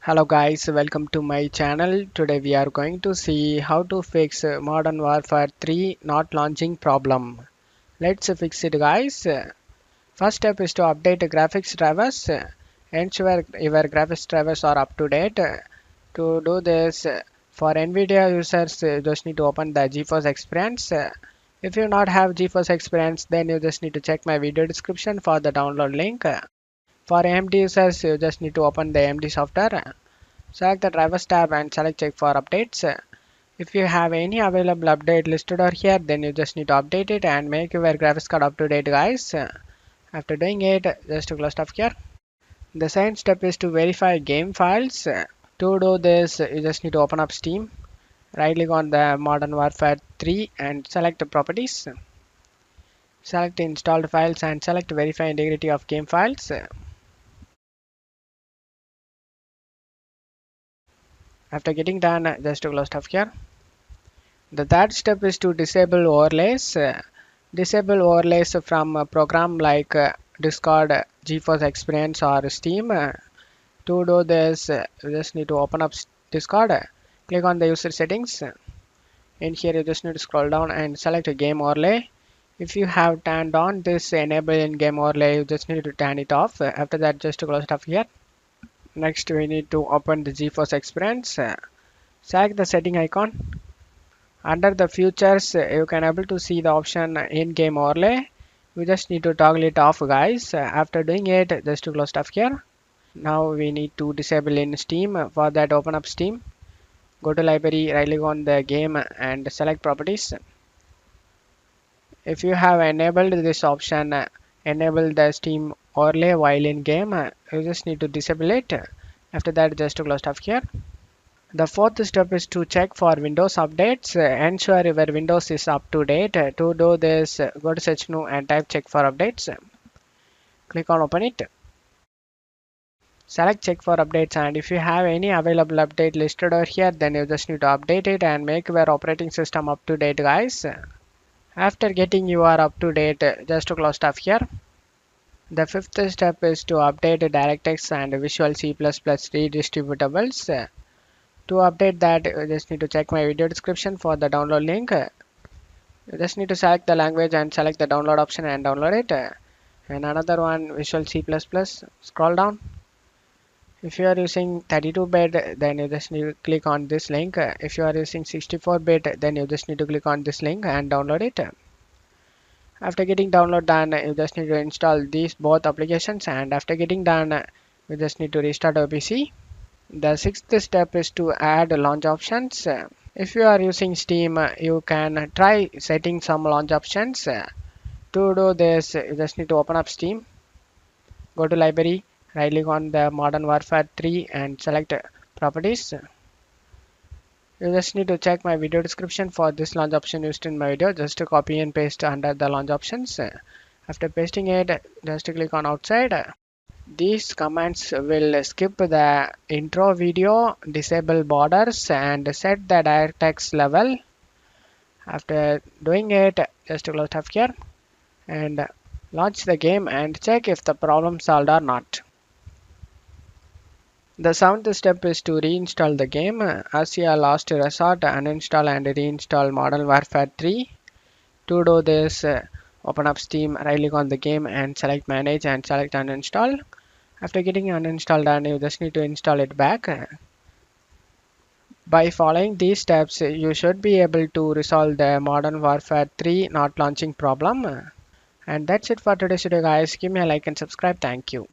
Hello guys, welcome to my channel. Today we are going to see how to fix Modern Warfare 3 not launching problem. Let's fix it guys. First step is to update the graphics drivers. Ensure your graphics drivers are up to date. To do this, for NVIDIA users, you just need to open the GeForce Experience. If you not have GeForce Experience, then you just need to check my video description for the download link. For AMD users, you just need to open the AMD software. Select the drivers tab and select check for updates. If you have any available update listed over here, then you just need to update it and make your graphics card up to date guys. After doing it, just to close stuff here. The second step is to verify game files. To do this, you just need to open up Steam. Right click on the Modern Warfare 3 and select the properties. Select installed files and select verify integrity of game files. After getting done, just to close stuff here. The third step is to disable overlays. Disable overlays from a program like Discord, GeForce Experience or Steam. To do this, you just need to open up Discord. Click on the user settings. In here, you just need to scroll down and select a game overlay. If you have turned on this enable in game overlay, you just need to turn it off. After that, just to close it off here. Next, we need to open the GeForce Experience. Select the setting icon. Under the features, you can able to see the option in-game overlay. We just need to toggle it off guys. After doing it, just to close stuff here. Now we need to disable in Steam. For that, open up Steam. Go to library, right click on the game and select properties. If you have enabled this option, enable the Steam overlay while in game, you just need to disable it. After that, just to close stuff here. The fourth step is to check for Windows updates. Ensure your Windows is up to date. To do this, go to search menu and type check for updates. Click on open it. Select check for updates, and if you have any available update listed over here, then you just need to update it and make your operating system up to date guys. After getting you are up to date, just to close stuff here. The fifth step is to update DirectX and Visual C++ Redistributables. To update that, you just need to check my video description for the download link. You just need to select the language and select the download option and download it. And another one, Visual C++, scroll down. If you are using 32-bit, then you just need to click on this link. If you are using 64-bit, then you just need to click on this link and download it. After getting download done, you just need to install these both applications, and after getting done, you just need to restart your PC. The sixth step is to add launch options. If you are using Steam, you can try setting some launch options. To do this, you just need to open up Steam. Go to library, right click on the Modern Warfare 3 and select properties. You just need to check my video description for this launch option used in my video. Just to copy and paste under the launch options. After pasting it, just click on outside. These commands will skip the intro video, disable borders and set the DirectX level. After doing it, just close tab here and launch the game and check if the problem solved or not. The seventh step is to reinstall the game. As a last resort, uninstall and reinstall Modern Warfare 3. To do this, open up Steam, right click on the game and select manage and select uninstall. After getting uninstalled done, you just need to install it back. By following these steps, you should be able to resolve the Modern Warfare 3 not launching problem. And that's it for today's video guys. Give me a like and subscribe. Thank you.